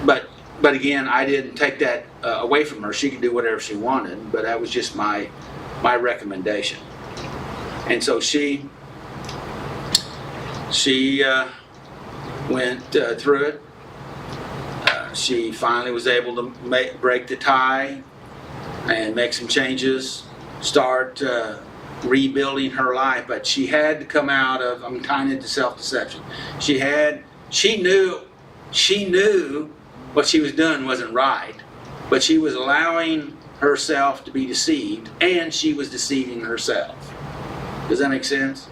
but again, I didn't take that away from her. She could do whatever she wanted, but that was just my recommendation. And so she went through it. She finally was able to break the tie and make some changes, start rebuilding her life. But she had to come out of untitled self-deception. She knew what she was doing wasn't right, but she was allowing herself to be deceived, and she was deceiving herself. Does that make sense?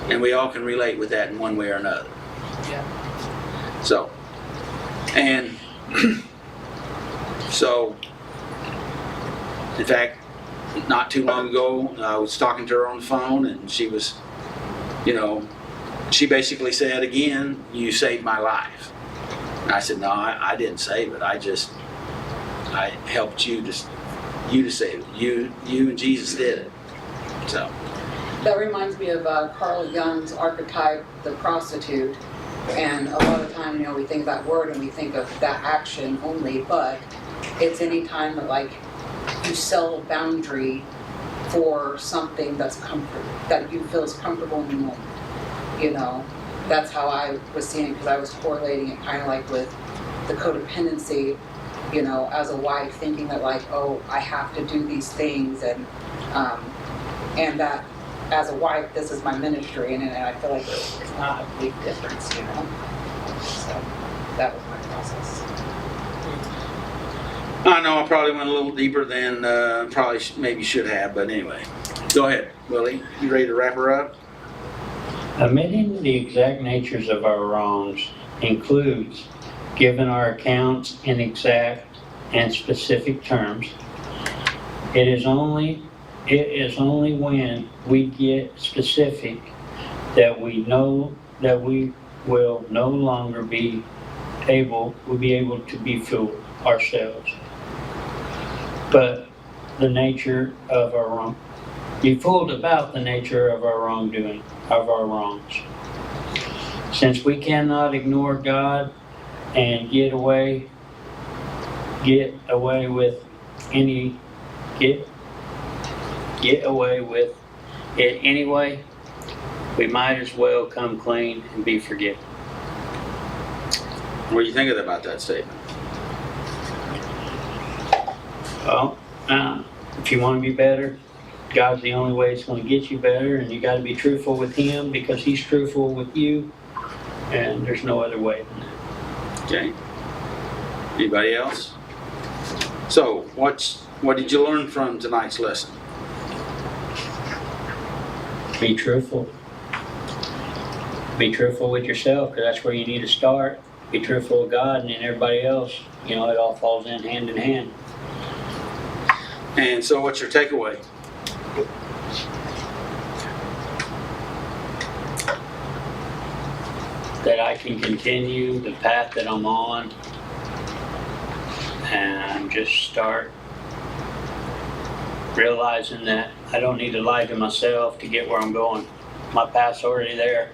And we all can relate with that in one way or another. Yeah. So, in fact, not too long ago, I was talking to her on the phone, and she was, she basically said, again, you saved my life. And I said, no, I didn't save it. I helped you to save it. You and Jesus did it. So. That reminds me of Carl Jung's archetype, the prostitute. And a lot of time, we think of that word and we think of that action only, but it's any time that you sell a boundary for something that you feel is comfortable in the moment. That's how I was seeing it, because I was correlating it kind of with the codependency, as a wife, thinking that oh, I have to do these things, and that as a wife, this is my ministry, and I feel like it's not a big difference, So that was my process. I know I probably went a little deeper than maybe should have, but anyway. Go ahead, Willie. You ready to wrap her up? Admitting the exact natures of our wrongs includes giving our accounts in exact and specific terms. It is only when we get specific that we know that we will no longer be able to be fooled ourselves. But the nature of our wrong, be fooled about the nature of our wrongdoing, of our wrongs. Since we cannot ignore God and get away with it anyway, we might as well come clean and be forgiven. What do you think about that statement? Well, if you want to be better, God's the only way it's going to get you better, and you got to be truthful with Him because He's truthful with you, and there's no other way than that. Okay. Anybody else? So, what did you learn from tonight's lesson? Be truthful. Be truthful with yourself, because that's where you need to start. Be truthful with God, and then everybody else, it all falls in hand. And so what's your takeaway? That I can continue the path that I'm on and just start realizing that I don't need to lie to myself to get where I'm going. My path's already there.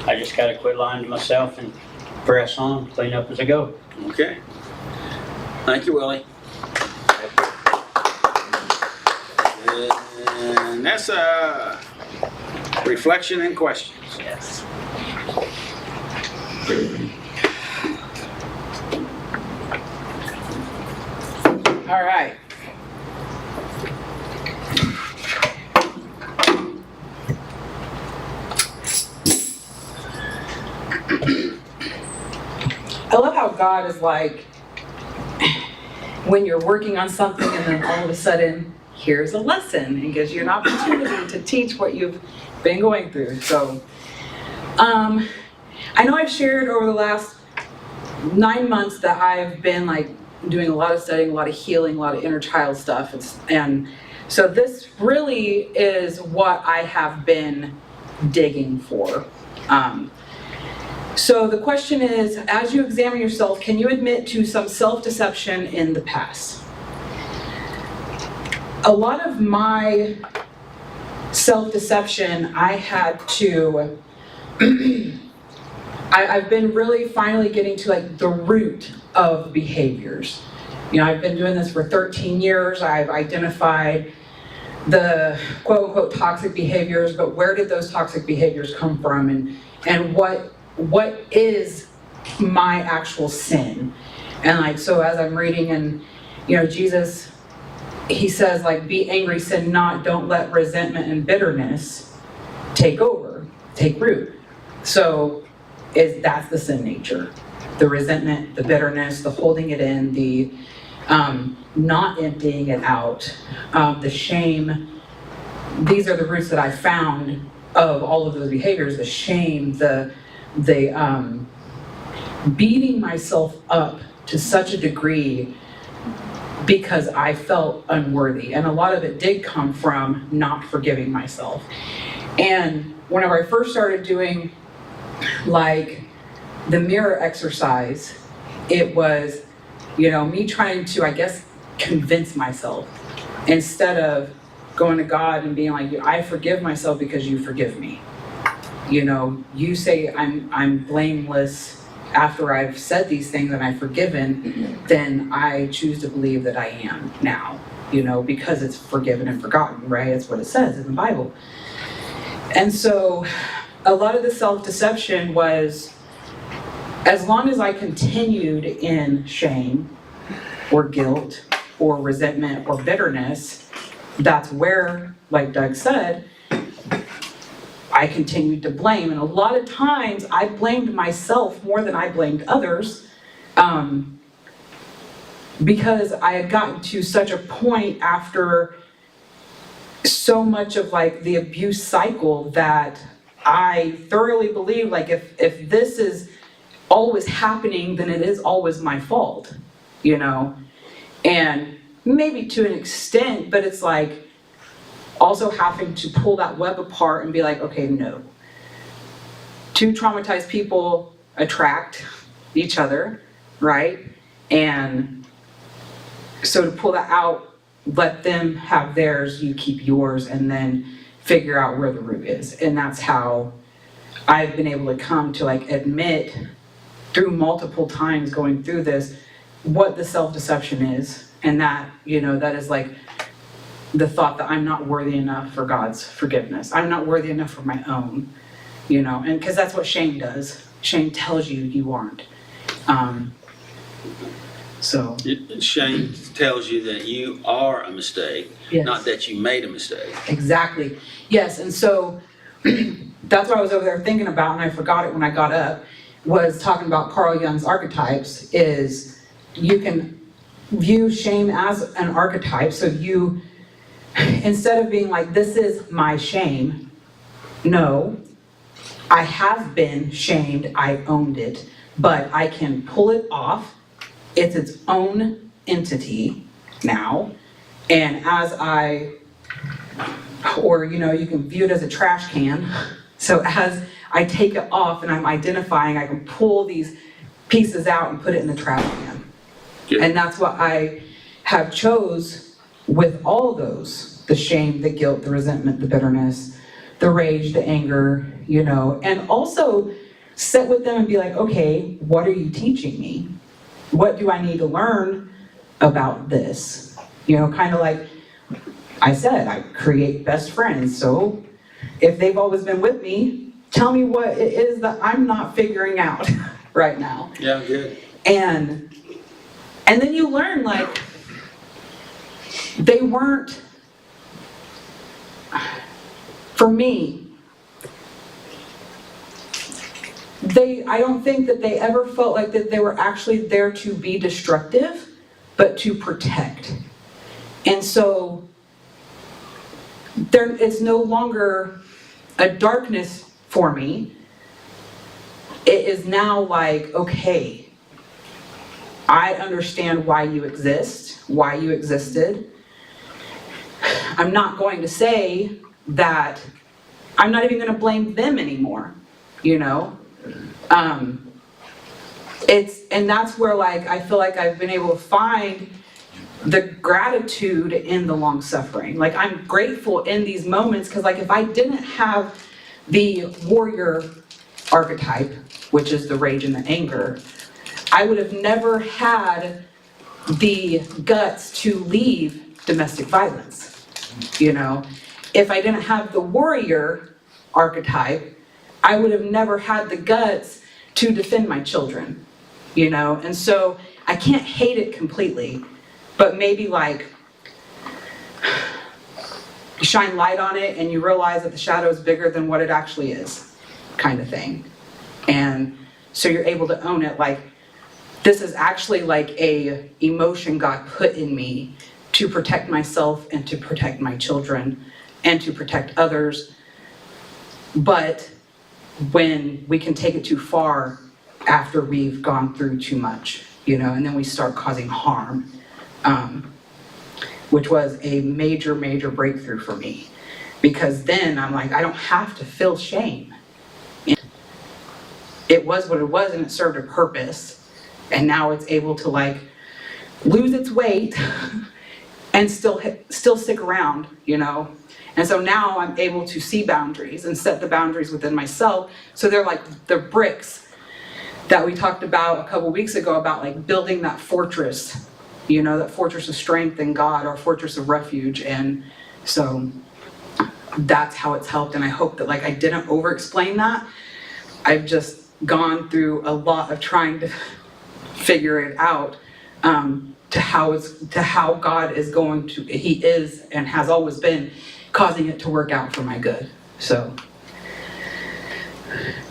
I just got to quit lying to myself and press on, clean up as I go. Okay. Thank you, Willie. And that's reflection and questions. Yes. All right. I love how God is when you're working on something and then all of a sudden, here's a lesson, and gives you an opportunity to teach what you've been going through. So, I know I've shared over the last 9 months that I've been doing a lot of studying, a lot of healing, a lot of inner child stuff, and so this really is what I have been digging for. So the question is, as you examine yourself, can you admit to some self-deception in the past? A lot of my self-deception I had to I've been really finally getting to like the root of behaviors. I've been doing this for 13 years. I've identified the quote unquote toxic behaviors, but where did those toxic behaviors come from, and what is my actual sin? And like, so as I'm reading, and Jesus, he says like, be angry, sin not, don't let resentment and bitterness take root. So that's the sin nature, the resentment, the bitterness, the holding it in, the not emptying it out, the shame. These are the roots that I found of all of those behaviors: the shame, the beating myself up to such a degree because I felt unworthy. And a lot of it did come from not forgiving myself. And whenever I first started doing like the mirror exercise, it was, me trying to, I guess, convince myself instead of going to God and being like, I forgive myself because you forgive me. You say I'm blameless after I've said these things and I've forgiven, then I choose to believe that I am now, because it's forgiven and forgotten, right? That's what it says in the Bible. And so a lot of the self-deception was, as long as I continued in shame or guilt or resentment or bitterness, that's where, like Doug said, I continued to blame. And a lot of times I blamed myself more than I blamed others, because I had gotten to such a point after so much of like the abuse cycle that I thoroughly believe like if this is always happening, then it is always my fault, and maybe to an extent, but it's like also having to pull that web apart and be like, okay, no. Two traumatized people attract each other, right? And so to pull that out, let them have theirs, you keep yours, and then figure out where the root is. And that's how I've been able to come to like admit through multiple times going through this what the self-deception is, and that that is like the thought that I'm not worthy enough for God's forgiveness. I'm not worthy enough for my own, and because that's what shame does. Shame tells you you aren't. Shame tells you that you are a mistake, Yes. not that you made a mistake. Exactly. Yes, and so that's what I was over there thinking about, and I forgot it when I got up, was talking about Carl Jung's archetypes. Is you can view shame as an archetype, so you, instead of being like, this is my shame, no, I have been shamed, I owned it, but I can pull it off. It's its own entity now, and as you can view it as a trash can. So as I take it off and I'm identifying, I can pull these pieces out and put it in the trash can. Yeah. And that's what I have chose with all those: the shame, the guilt, the resentment, the bitterness, the rage, the anger, and also sit with them and be like, okay, what are you teaching me? What do I need to learn about this? Kind of like I said, I create best friends. So if they've always been with me, tell me what it is that I'm not figuring out right now. Yeah, good. And then you learn, like, they weren't, for me, I don't think that they ever felt like that they were actually there to be destructive, but to protect. And so it's no longer a darkness for me. It is now like, okay, I understand why you exist, why you existed. I'm not going to say that, I'm not even going to blame them anymore, and that's where, like, I feel like I've been able to find the gratitude in the long suffering. Like, I'm grateful in these moments, because like if I didn't have the warrior archetype, which is the rage and the anger, I would have never had the guts to leave domestic violence. You know, if I didn't have the warrior archetype, I would have never had the guts to defend my children, you know? And so I can't hate it completely, but maybe like you shine light on it and you realize that the shadow is bigger than what it actually is, kind of thing. And so you're able to own it, like, this is actually like a emotion God put in me to protect myself and to protect my children and to protect others. But when we can take it too far after we've gone through too much, you know, and then we start causing harm, which was a major, major breakthrough for me. Because then I'm like, I don't have to feel shame. It was what it was and it served a purpose. And now it's able to like lose its weight and still stick around, you know? And so now I'm able to see boundaries and set the boundaries within myself. So they're like the bricks that we talked about a couple weeks ago about like building that fortress, you know, that fortress of strength in God, or fortress of refuge. And so that's how it's helped. And I hope that like I didn't over explain that. I've just gone through a lot of trying to figure it out, to how God is going to, he is and has always been causing it to work out for my good. So,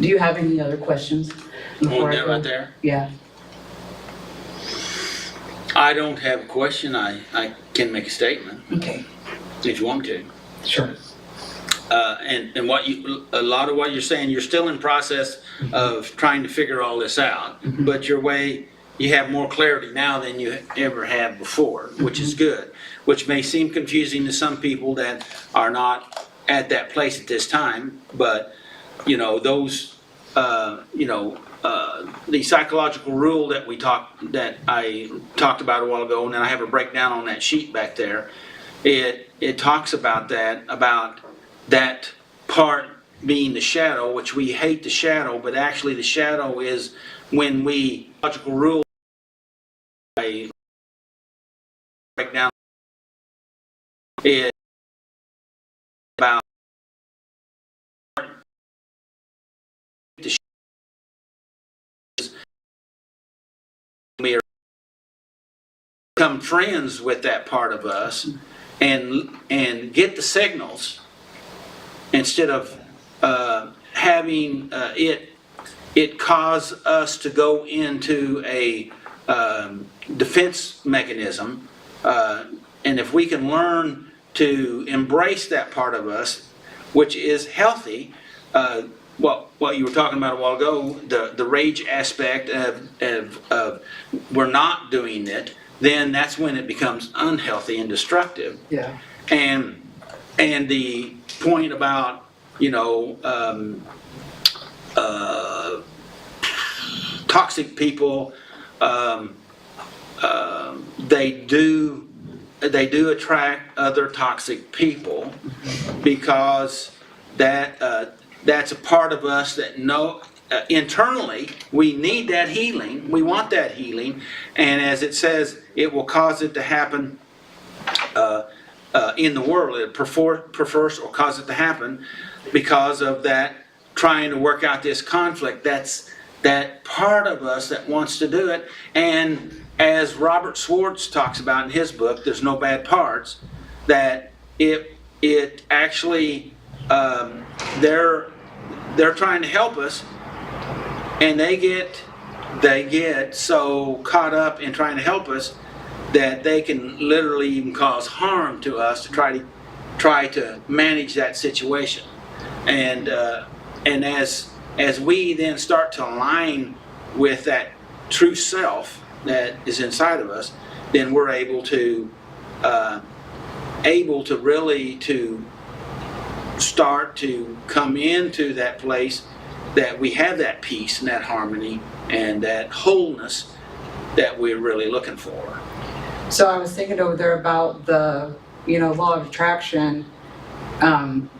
do you have any other questions? Hold that right there. Yeah. I don't have a question. I can make a statement Okay. if you want me to. Sure. And a lot of what you're saying, you're still in process of trying to figure all this out, but you have more clarity now than you ever have before, which is good, which may seem confusing to some people that are not at that place at this time, but you know, those, the psychological rule that I talked about a while ago, and then I have a breakdown on that sheet back there, it talks about that part being the shadow, which we hate the shadow, but actually the shadow is when we, logical rule, I break down is about the we are become friends with that part of us and get the signals instead of having it cause us to go into a defense mechanism, and if we can learn to embrace that part of us, which is healthy, what you were talking about a while ago, the rage aspect of we're not doing it, then that's when it becomes unhealthy and destructive. Yeah. And the point about, you know, toxic people, they do attract other toxic people because that's a part of us that internally we need that healing. We want that healing, and as it says, it will cause it to happen in the world. It prefers or cause it to happen because of that trying to work out this conflict. That's that part of us that wants to do it. And as Robert Schwartz talks about in his book, There's No Bad Parts, that it actually they're trying to help us, and they get so caught up in trying to help us that they can literally even cause harm to us to try to manage that situation. And as we then start to align with that true self that is inside of us, then we're able to really to start to come into that place that we have that peace and that harmony and that wholeness that we're really looking for. So I was thinking over there about the, law of attraction.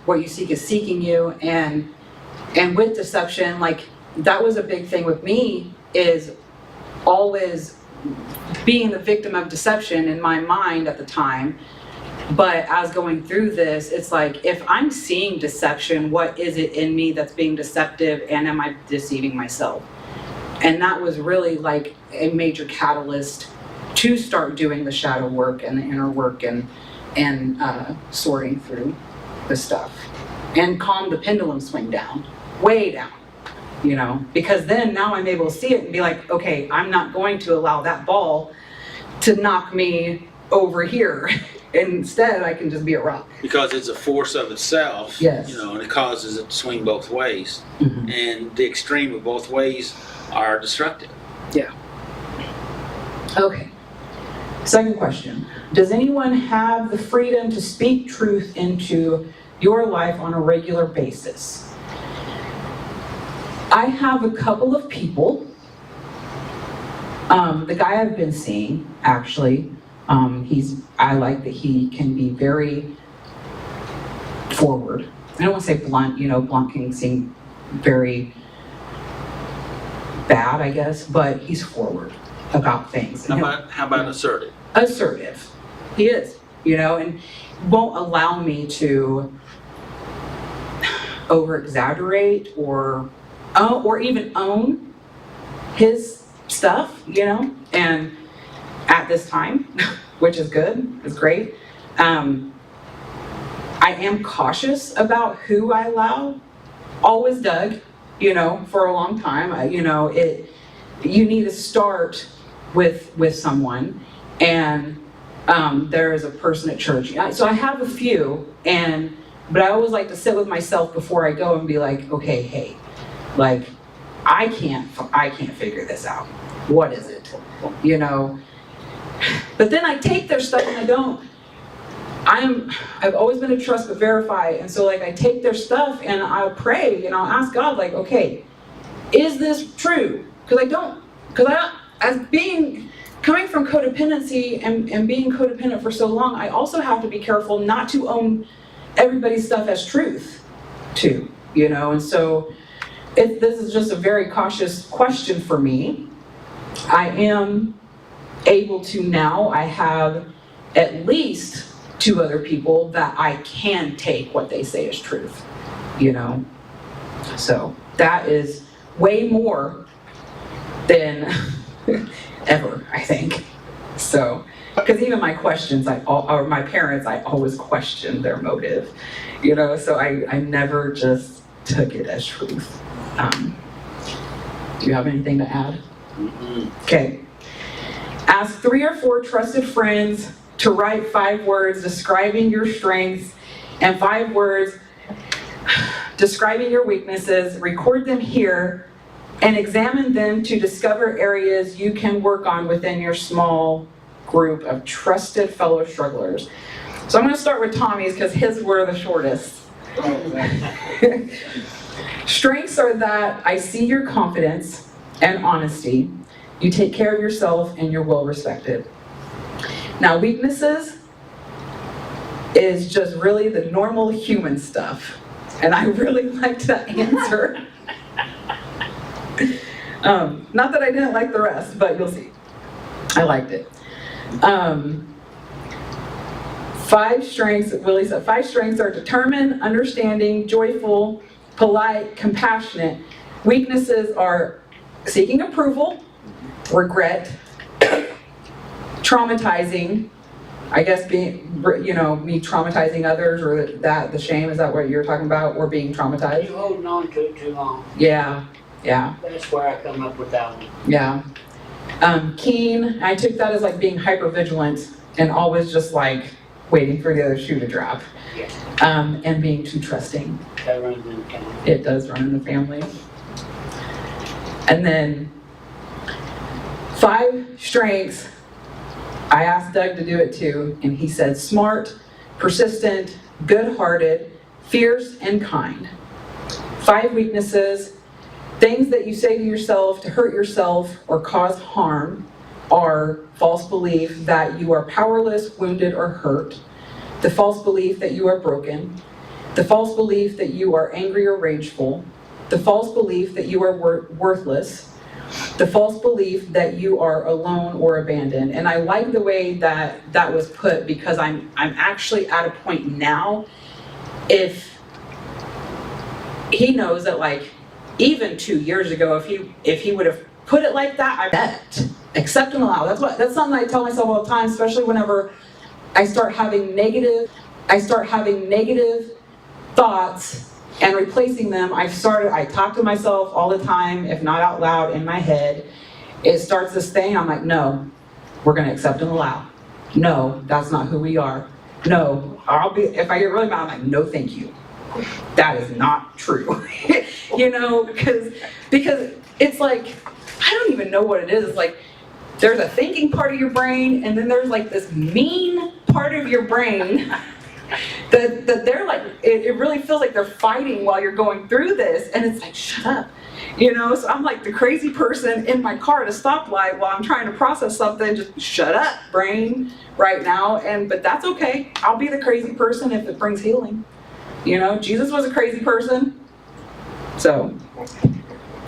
What you seek is seeking you, and And with deception, like, that was a big thing with me, is always being the victim of deception in my mind at the time. But as going through this, it's like, if I'm seeing deception, what is it in me that's being deceptive, and am I deceiving myself? And that was really like a major catalyst to start doing the shadow work and the inner work and sorting through the stuff. And calm the pendulum swing down, way down, you know, because then now I'm able to see it and be like, okay, I'm not going to allow that ball to knock me over here. Instead, I can just be a rock. Because it's a force of itself, Yes. you know, and it causes it to swing both ways. Mm-hmm. And the extreme of both ways are destructive. Yeah. Okay. Second question. Does anyone have the freedom to speak truth into your life on a regular basis? I have a couple of people. The guy I've been seeing, actually, I like that he can be very forward. I don't want to say blunt, you know, blunt can seem very bad, I guess, but he's forward about things. How about assertive? Assertive. He is, you know, and won't allow me to over-exaggerate or even own his stuff, you know, and at this time, which is good, is great. I am cautious about who I allow. Always Doug, you know, for a long time. You need to start with someone, and there is a person at church. So I have a few, but I always like to sit with myself before I go and be like, okay, hey, like, I can't figure this out. What is it? You know? But then I take their stuff and I don't. I've always been a trust but verify, and so like I take their stuff and I'll pray and I'll ask God, like, okay, is this true? Because coming from codependency and being codependent for so long, I also have to be careful not to own everybody's stuff as truth too, you know. And so this is just a very cautious question for me. I am able to now, I have at least 2 other people that I can take what they say as truth, you know. So that is way more than ever, I think. So, because even my questions, or my parents, I always questioned their motive, you know, so I never just took it as truth. Do you have anything to add? Mm-hmm. Okay. Ask 3 or 4 trusted friends to write 5 words describing your strengths and 5 words describing your weaknesses. Record them here and examine them to discover areas you can work on within your small group of trusted fellow strugglers. So I'm going to start with Tommy's because his were the shortest. Strengths are that I see your confidence and honesty. You take care of yourself and you're well respected. Now, weaknesses is just really the normal human stuff. And I really liked that answer. Not that I didn't like the rest, but you'll see. I liked it. 5 strengths, Willie said, 5 strengths are determined, understanding, joyful, polite, compassionate. Weaknesses are seeking approval, regret, traumatizing, I guess being, you know, me traumatizing others, or the shame, is that what you're talking about, or being traumatized? You holding on to it too long. Yeah. That's where I come up with that one. Yeah. Keen, I took that as like being hypervigilant and always just like waiting for the other shoe to drop. Yeah. And being too trusting. That runs in the family. It does run in the family. And then 5 strengths, I asked Doug to do it too, and he said smart, persistent, good-hearted, fierce, and kind. 5 weaknesses, things that you say to yourself to hurt yourself or cause harm are false belief that you are powerless, wounded, or hurt, the false belief that you are broken, the false belief that you are angry or rageful, the false belief that you are worthless, the false belief that you are alone or abandoned. And I like the way that that was put, because I'm actually at a point now, if he knows that, like, even 2 years ago, if he would have put it like that, I bet. Accept and allow. That's something I tell myself all the time, especially whenever I start having negative thoughts and replacing them. I talk to myself all the time, if not out loud, in my head. It starts this thing, I'm like, no, we're gonna accept and allow. No, that's not who we are. No, if I get really mad, I'm like, no, thank you. That is not true. Because it's like, I don't even know what it is. It's like, there's a thinking part of your brain, and then there's like this mean part of your brain that they're like, it really feels like they're fighting while you're going through this, and it's like, shut up. So I'm like the crazy person in my car at a stoplight while I'm trying to process something. Just shut up, brain, right now. But that's okay. I'll be the crazy person if it brings healing. Jesus was a crazy person. So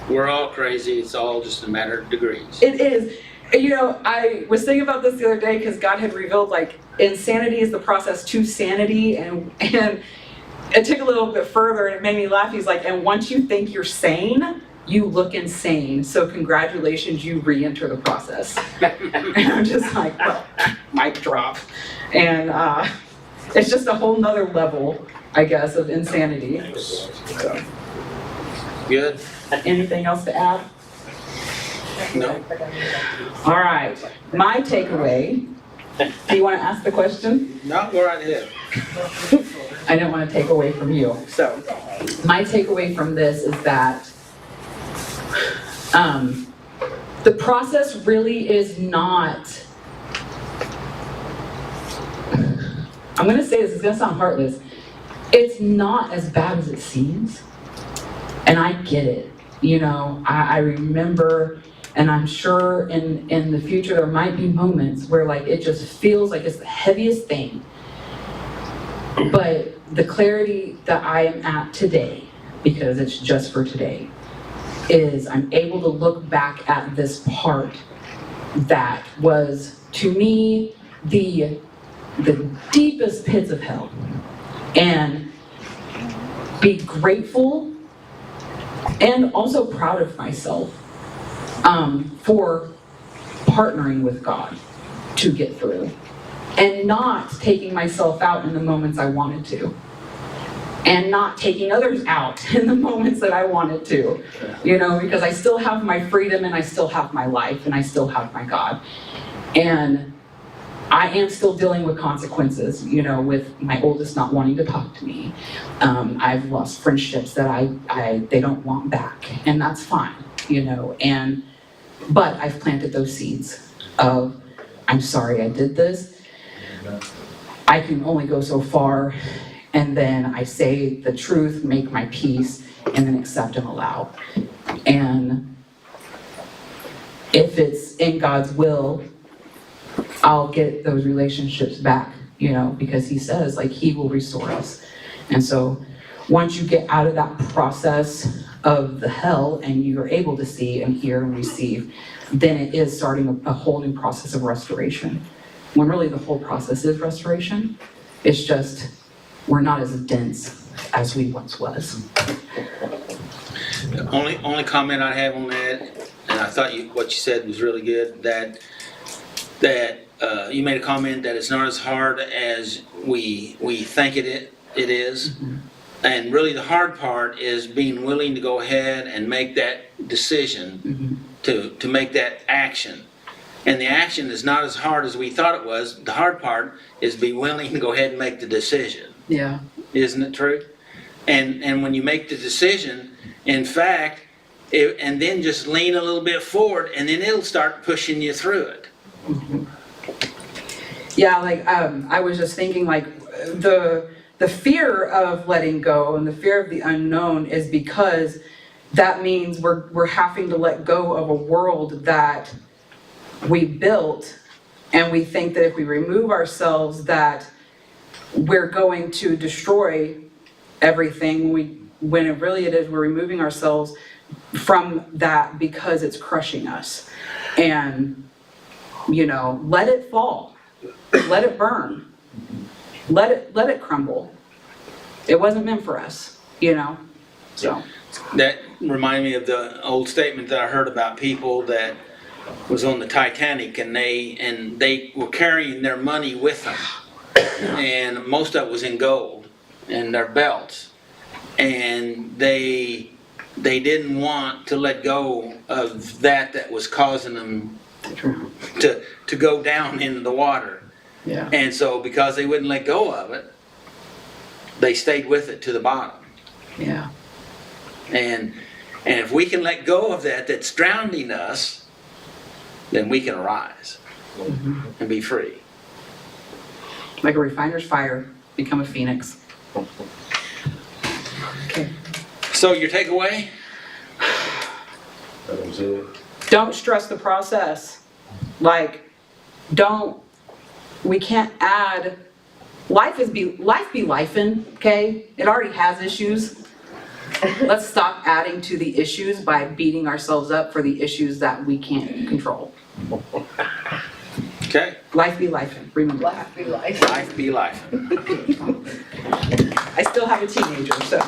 We're all crazy. It's all just a matter of degrees. it is. I was thinking about this the other day because God had revealed, like, insanity is the process to sanity, and it took a little bit further, and it made me laugh. He's like, and once you think you're sane, you look insane. So congratulations, you re-enter the process. And I'm just like, well, mic drop. And it's just a whole nother level, I guess, of insanity. So, Good? anything else to add? No? All right, my takeaway. Do you want to ask the question? No, go right ahead. I didn't want to take away from you. So, my takeaway from this is that the process really is not, I'm going to say this, it's going to sound heartless. It's not as bad as it seems. And I get it. I remember, and I'm sure in the future there might be moments where, like, it just feels like it's the heaviest thing. But the clarity that I am at today, because it's just for today, is I'm able to look back at this part that was, to me, the deepest pits of hell, and be grateful and also proud of myself for partnering with God to get through, and not taking myself out in the moments I wanted to, and not taking others out in the moments that I wanted to, because I still have my freedom, and I still have my life, and I still have my God. And I am still dealing with consequences, with my oldest not wanting to talk to me. I've lost friendships that they don't want back, and that's fine, but I've planted those seeds of, I'm sorry I did this. I can only go so far, and then I say the truth, make my peace, and then accept and allow. And if it's in God's will, I'll get those relationships back, because he says, like, he will restore us. And so once you get out of that process of the hell and you're able to see and hear and receive, then it is starting a whole new process of restoration. When really the whole process is restoration. It's just, we're not as dense as we once was. The only comment I have on that, and I thought what you said was really good, that you made a comment that it's not as hard as we think it is. Mm-hmm. And really the hard part is being willing to go ahead and make that decision, mm-hmm. to make that action. And the action is not as hard as we thought it was. The hard part is be willing to go ahead and make the decision. Yeah. Isn't it true? And when you make the decision, in fact, and then just lean a little bit forward, and then it'll start pushing you through it. Mm-hmm. Yeah, like I was just thinking, like, the fear of letting go and the fear of the unknown is because that means we're having to let go of a world that we built, and we think that if we remove ourselves that we're going to destroy everything when it really it is, we're removing ourselves from that because it's crushing us. And, you know, let it fall, let it burn, let it crumble. It wasn't meant for us, you know, so. That reminded me of the old statement that I heard about people that was on the Titanic, and they were carrying their money with them, and most of it was in gold in their belts, and they didn't want to let go of that was causing them to go down into the water. Yeah. And so because they wouldn't let go of it, they stayed with it to the bottom. Yeah. And if we can let go of that's drowning us, then we can arise and be free. Like a refiner's fire, become a phoenix. Okay. So your takeaway? That was it. Don't stress the process. Like, we can't add, life be lifing, okay? It already has issues. Let's stop adding to the issues by beating ourselves up for the issues that we can't control. Okay. Life be lifing, remember that. Life be life. Life be life. I still have a teenager, so.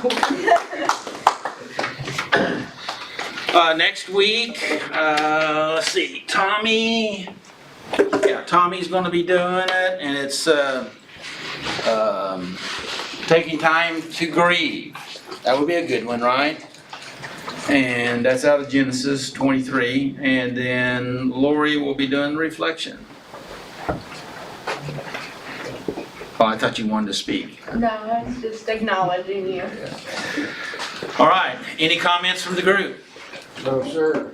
Next week, let's see, Tommy's gonna be doing it, and it's taking time to grieve. That would be a good one, right? And that's out of Genesis 23, and then Lori will be doing reflection. Oh, I thought you wanted to speak. No, I was just acknowledging you. All right, any comments from the group? No, sir.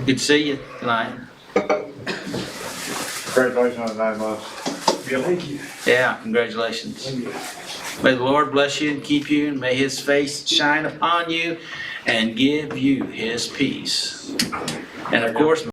Good to see you tonight. Congratulations on the 9 months. Yeah, thank you. Yeah, congratulations. Thank you. May the Lord bless you and keep you, and may His face shine upon you and give you His peace. And of course,